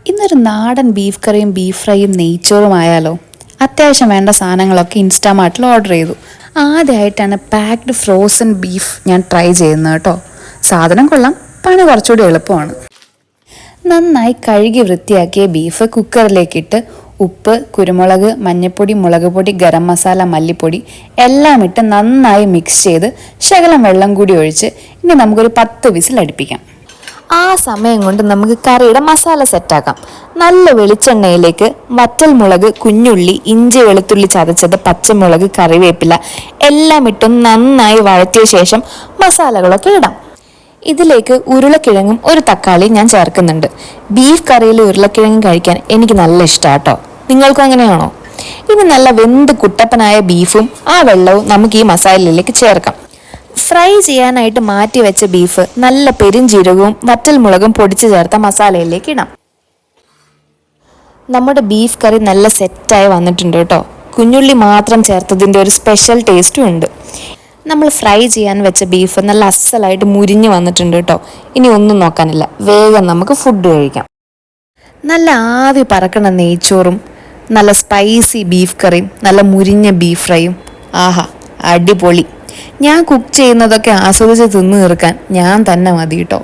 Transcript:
ഇന്നൊരു നാടൻ ബീഫ് കറിയും ബീഫ് ഫ്രൈയും നെയ്ച്ചോറും ആയാലോ? അത്യാവശ്യം വേണ്ട സാധനങ്ങളൊക്കെ ഇൻസ്റ്റാമാർട്ടിൽ ഓർഡർ ചെയ്തു. ആദ്യമായിട്ടാണ് പാക്ഡ് ഫ്രോസൺ ബീഫ് ഞാൻ ട്രൈ ചെയ്യുന്നത് കേട്ടോ. സാധനം കൊള്ളാം, പണി കുറച്ചുകൂടി എളുപ്പമാണ്. നന്നായി കഴുകി വൃത്തിയാക്കിയ ബീഫ് കുക്കറിലേക്കിട്ട് ഉപ്പ്, കുരുമുളക്, മഞ്ഞൾപ്പൊടി, മുളക് പൊടി, ഗരം മസാല, മല്ലിപ്പൊടി എല്ലാം ഇട്ട് നന്നായി മിക്സ് ചെയ്ത് ശകലം വെള്ളം കൂടി ഒഴിച്ച് ഇനി നമുക്കൊരു 10 വിസിൽ അടുപ്പിക്കാം. ആ സമയം കൊണ്ട് നമുക്ക് കറിയുടെ മസാല സെറ്റാക്കാം. നല്ല വെളിച്ചെണ്ണയിലേക്ക് വറ്റൽ മുളക്, കുഞ്ഞുള്ളി, ഇഞ്ചി വെളുത്തുള്ളി ചതച്ചത്, പച്ചമുളക്, കറിവേപ്പില എല്ലാം ഇട്ടും നന്നായി വഴറ്റിയ ശേഷം മസാലകളൊക്കെ ഇടാം. ഇതിലേക്ക് ഉരുളക്കിഴങ്ങും ഒരു തക്കാളിയും ഞാൻ ചേർക്കുന്നുണ്ട്. ബീഫ് കറിയിൽ ഉരുളക്കിഴങ്ങ് കഴിക്കാൻ എനിക്ക് നല്ല ഇഷ്ടമാട്ടോ. നിങ്ങൾക്കും അങ്ങനെയാണോ? ഇനി നല്ല വെന്ത് കുട്ടപ്പനായ ബീഫും ആ വെള്ളവും നമുക്ക് ഈ മസാലയിലേക്ക് ചേർക്കാം. ഫ്രൈ ചെയ്യാനായിട്ട് മാറ്റി വെച്ച ബീഫ് നല്ല പെരുംജീരകവും വറ്റൽ മുളകും പൊടിച്ചു ചേർത്ത മസാലയിലേക്ക് ഇടാം. നമ്മുടെ ബീഫ് കറി നല്ല സെറ്റായി വന്നിട്ടുണ്ട് കേട്ടോ. കുഞ്ഞുള്ളി മാത്രം ചേർത്തതിൻ്റെ ഒരു സ്പെഷ്യൽ ടേസ്റ്റും ഉണ്ട്. നമ്മൾ ഫ്രൈ ചെയ്യാൻ വെച്ച ബീഫ് നല്ല അസ്സലായിട്ട് മുരിഞ്ഞ് വന്നിട്ടുണ്ട് കേട്ടോ. ഇനി ഒന്നും നോക്കാനില്ല, വേഗം നമുക്ക് ഫുഡ് കഴിക്കാം. നല്ല ആവി പറക്കണ നെയ്ച്ചോറും നല്ല സ്പൈസി ബീഫ് കറിയും നല്ല മുരിഞ്ഞ ബീഫ് ഫ്രൈയും, ആഹാ അടിപൊളി. ഞാൻ കുക്ക് ചെയ്യുന്നതൊക്കെ ആസ്വദിച്ച് തിന്നു തീർക്കാൻ ഞാൻ തന്നെ മതി കേട്ടോ.